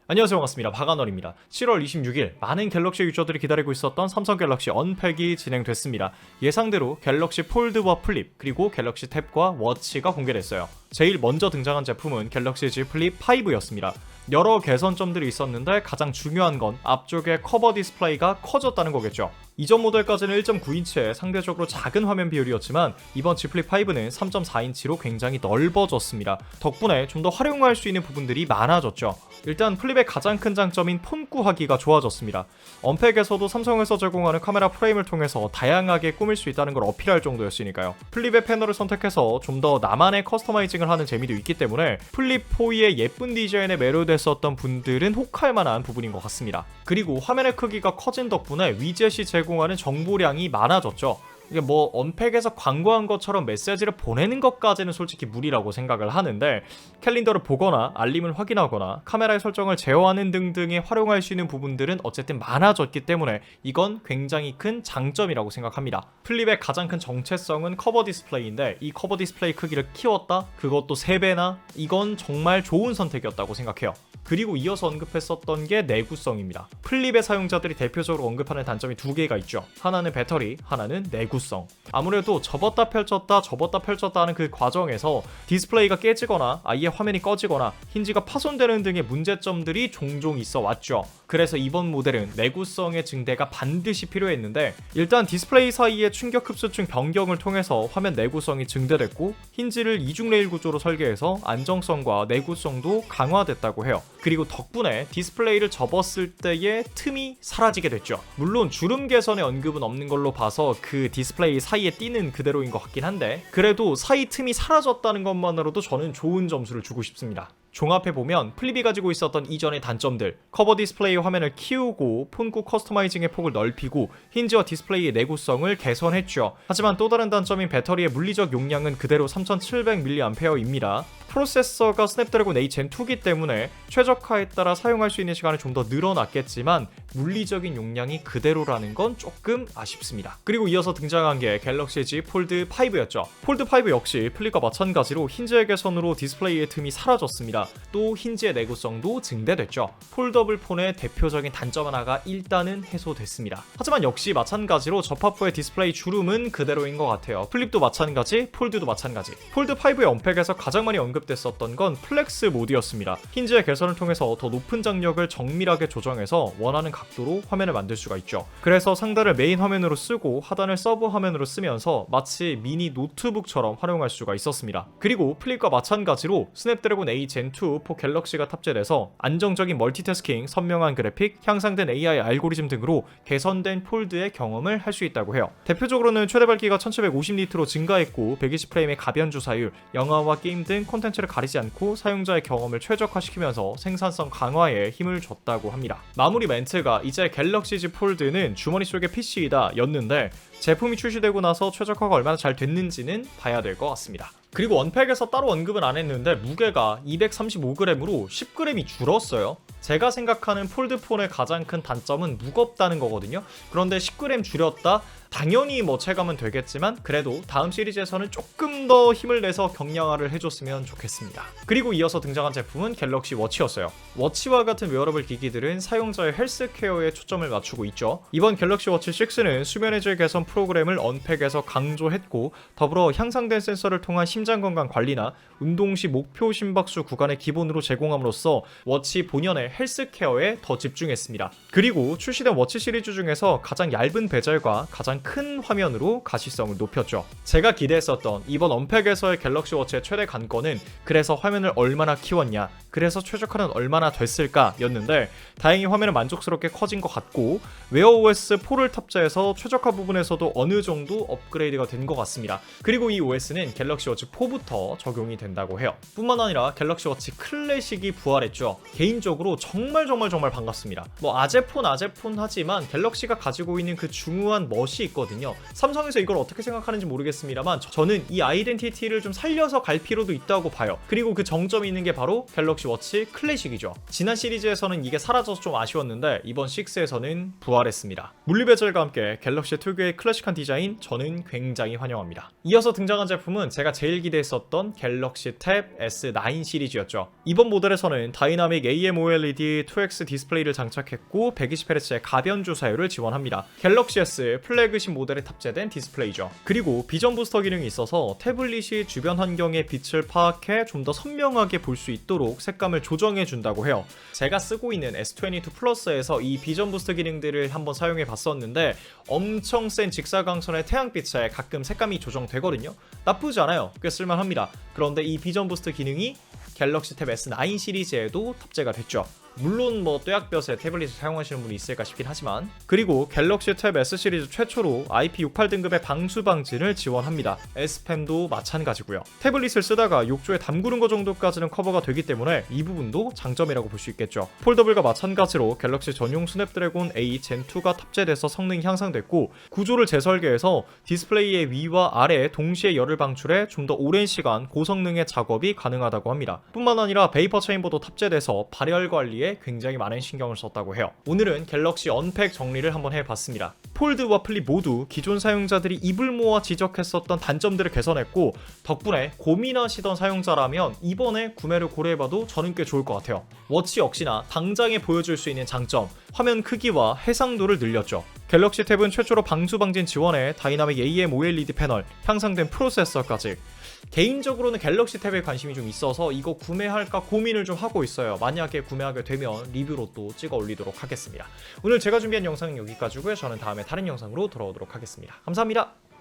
안녕하세요, 반갑습니다. 박아널입니다. 7월 26일 많은 갤럭시 유저들이 기다리고 있었던 삼성 갤럭시 언팩이 진행됐습니다. 예상대로 갤럭시 폴드와 플립, 그리고 갤럭시 탭과 워치가 공개됐어요. 제일 먼저 등장한 제품은 갤럭시 Z 플립 5였습니다. 여러 개선점들이 있었는데 가장 중요한 건 앞쪽에 커버 디스플레이가 커졌다는 거겠죠. 이전 모델까지는 1.9인치의 상대적으로 작은 화면 비율이었지만 이번 Z 플립 5는 3.4인치로 굉장히 넓어졌습니다. 덕분에 좀 더 활용할 수 있는 부분들이 많아졌죠. 일단 플립의 가장 큰 장점인 폰꾸하기가 좋아졌습니다. 언팩에서도 삼성에서 제공하는 카메라 프레임을 통해서 다양하게 꾸밀 수 있다는 걸 어필할 정도였으니까요. 플립의 패널을 선택해서 좀 더 나만의 커스터마이징을 하는 재미도 있기 때문에 플립 4의 예쁜 디자인에 매료됐었던 분들은 혹할 만한 부분인 것 같습니다. 그리고 화면의 크기가 커진 덕분에 위젯이 제공하는 정보량이 많아졌죠. 이게 뭐 언팩에서 광고한 것처럼 메시지를 보내는 것까지는 솔직히 무리라고 생각을 하는데, 캘린더를 보거나 알림을 확인하거나 카메라의 설정을 제어하는 등등에 활용할 수 있는 부분들은 어쨌든 많아졌기 때문에 이건 굉장히 큰 장점이라고 생각합니다. 플립의 가장 큰 정체성은 커버 디스플레이인데 이 커버 디스플레이 크기를 키웠다? 그것도 3배나? 이건 정말 좋은 선택이었다고 생각해요. 그리고 이어서 언급했었던 게 내구성입니다. 플립의 사용자들이 대표적으로 언급하는 단점이 2개가 있죠. 하나는 배터리, 하나는 내구성. 아무래도 접었다 펼쳤다 하는 그 과정에서 디스플레이가 깨지거나 아예 화면이 꺼지거나 힌지가 파손되는 등의 문제점들이 종종 있어 왔죠. 그래서 이번 모델은 내구성의 증대가 반드시 필요했는데, 일단 디스플레이 사이의 충격 흡수층 변경을 통해서 화면 내구성이 증대됐고 힌지를 이중 레일 구조로 설계해서 안정성과 내구성도 강화됐다고 해요. 그리고 덕분에 디스플레이를 접었을 때의 틈이 사라지게 됐죠. 물론 주름 개선의 언급은 없는 걸로 봐서 그 디스플레이 사이에 띄는 그대로인 것 같긴 한데, 그래도 사이 틈이 사라졌다는 것만으로도 저는 좋은 점수를 주고 싶습니다. 종합해보면 플립이 가지고 있었던 이전의 단점들, 커버 디스플레이 화면을 키우고 폰꾸 커스터마이징의 폭을 넓히고 힌지와 디스플레이의 내구성을 개선했죠. 하지만 또 다른 단점인 배터리의 물리적 용량은 그대로 3700mAh입니다. 프로세서가 스냅드래곤 8 젠2기 때문에 최적화에 따라 사용할 수 있는 시간이 좀 더 늘어났겠지만 물리적인 용량이 그대로라는 건 조금 아쉽습니다. 그리고 이어서 등장한 게 갤럭시 Z 폴드 5였죠. 폴드 5 역시 플립과 마찬가지로 힌지의 개선으로 디스플레이의 틈이 사라졌습니다. 또 힌지의 내구성도 증대됐죠. 폴더블 폰의 대표적인 단점 하나가 일단은 해소됐습니다. 하지만 역시 마찬가지로 접합 후의 디스플레이 주름은 그대로인 것 같아요. 플립도 마찬가지, 폴드도 마찬가지. 폴드 5의 언팩에서 가장 많이 언급됐었던 건 플렉스 모드였습니다. 힌지의 개선을 통해서 더 높은 장력을 정밀하게 조정해서 원하는 각도로 화면을 만들 수가 있죠. 그래서 상단을 메인 화면으로 쓰고 하단을 서브 화면으로 쓰면서 마치 미니 노트북처럼 활용할 수가 있었습니다. 그리고 플립과 마찬가지로 스냅드래곤 8 젠2 4 갤럭시가 탑재돼서 안정적인 멀티태스킹, 선명한 그래픽, 향상된 AI 알고리즘 등으로 개선된 폴드의 경험을 할 수 있다고 해요. 대표적으로는 최대 밝기가 1750니트로 증가했고 120프레임의 가변 주사율, 영화와 게임 등 콘텐츠를 가리지 않고 사용자의 경험을 최적화시키면서 생산성 강화에 힘을 줬다고 합니다. 마무리 멘트가 이제 갤럭시 Z 폴드는 주머니 속의 PC이다 였는데, 제품이 출시되고 나서 최적화가 얼마나 잘 됐는지는 봐야 될 것 같습니다. 그리고 언팩에서 따로 언급은 안 했는데 무게가 235g으로 10g이 줄었어요. 제가 생각하는 폴드폰의 가장 큰 단점은 무겁다는 거거든요. 그런데 10g 줄였다? 당연히 뭐 체감은 되겠지만 그래도 다음 시리즈에서는 조금 더 힘을 내서 경량화를 해줬으면 좋겠습니다. 그리고 이어서 등장한 제품은 갤럭시 워치였어요. 워치와 같은 웨어러블 기기들은 사용자의 헬스케어에 초점을 맞추고 있죠. 이번 갤럭시 워치 6는 수면의 질 개선 프로그램을 언팩에서 강조했고, 더불어 향상된 센서를 통한 심장건강 관리나 운동 시 목표 심박수 구간을 기본으로 제공함으로써 워치 본연의 헬스케어에 더 집중했습니다. 그리고 출시된 워치 시리즈 중에서 가장 얇은 베젤과 가장 큰 화면으로 가시성을 높였죠. 제가 기대했었던 이번 언팩에서의 갤럭시 워치의 최대 관건은 그래서 화면을 얼마나 키웠냐, 그래서 최적화는 얼마나 됐을까 였는데, 다행히 화면은 만족스럽게 커진 것 같고 웨어OS 4를 탑재해서 최적화 부분에서도 어느 정도 업그레이드가 된 것 같습니다. 그리고 이 OS는 갤럭시 워치 4부터 적용이 된다고 해요. 뿐만 아니라 갤럭시 워치 클래식이 부활했죠. 개인적으로 정말 반갑습니다. 뭐 아재폰 하지만 갤럭시가 가지고 있는 그 중후한 멋이 있거든요. 삼성에서 이걸 어떻게 생각하는지 모르겠습니다만 저는 이 아이덴티티를 좀 살려서 갈 필요도 있다고 봐요. 그리고 그 정점이 있는 게 바로 갤럭시 워치 클래식이죠. 지난 시리즈에서는 이게 사라져서 좀 아쉬웠는데 이번 6에서는 부활했습니다. 물리베젤과 함께 갤럭시 특유의 클래식한 디자인 저는 굉장히 환영합니다. 이어서 등장한 제품은 제가 제일 기대했었던 갤럭시 탭 S9 시리즈였죠. 이번 모델에서는 다이나믹 AMOLED 2X 디스플레이를 장착했고 120Hz의 가변 주사율을 지원합니다. 갤럭시 S 플래그십 모델에 탑재된 디스플레이죠. 그리고 비전 부스터 기능이 있어서 태블릿이 주변 환경의 빛을 파악해 좀 더 선명하게 볼 수 있도록 색감을 조정해 준다고 해요. 제가 쓰고 있는 S22 플러스에서 이 비전 부스터 기능들을 한번 사용해 봤었는데 엄청 센 직사광선의 태양빛에 가끔 색감이 조정되거든요. 나쁘지 않아요. 꽤 쓸만합니다. 그런데 이 비전 부스터 기능이 갤럭시 탭 S9 시리즈에도 탑재가 됐죠. 물론 뭐 뙤약볕에 태블릿을 사용하시는 분이 있을까 싶긴 하지만, 그리고 갤럭시 탭 S 시리즈 최초로 IP68 등급의 방수 방진을 지원합니다. S펜도 마찬가지고요. 태블릿을 쓰다가 욕조에 담그는 것 정도까지는 커버가 되기 때문에 이 부분도 장점이라고 볼 수 있겠죠. 폴더블과 마찬가지로 갤럭시 전용 스냅드래곤 A 젠2가 탑재돼서 성능이 향상됐고, 구조를 재설계해서 디스플레이의 위와 아래에 동시에 열을 방출해 좀 더 오랜 시간 고성능의 작업이 가능하다고 합니다. 뿐만 아니라 베이퍼 체인버도 탑재돼서 발열 관리에 굉장히 많은 신경을 썼다고 해요. 오늘은 갤럭시 언팩 정리를 한번 해봤습니다. 폴드와 플립 모두 기존 사용자들이 입을 모아 지적했었던 단점들을 개선했고, 덕분에 고민하시던 사용자라면 이번에 구매를 고려해봐도 저는 꽤 좋을 것 같아요. 워치 역시나 당장에 보여줄 수 있는 장점, 화면 크기와 해상도를 늘렸죠. 갤럭시 탭은 최초로 방수 방진 지원에 다이나믹 AMOLED 패널, 향상된 프로세서까지. 개인적으로는 갤럭시 탭에 관심이 좀 있어서 이거 구매할까 고민을 좀 하고 있어요. 만약에 구매하게 되면 리뷰로 또 찍어 올리도록 하겠습니다. 오늘 제가 준비한 영상은 여기까지고요. 저는 다음에 다른 영상으로 돌아오도록 하겠습니다. 감사합니다.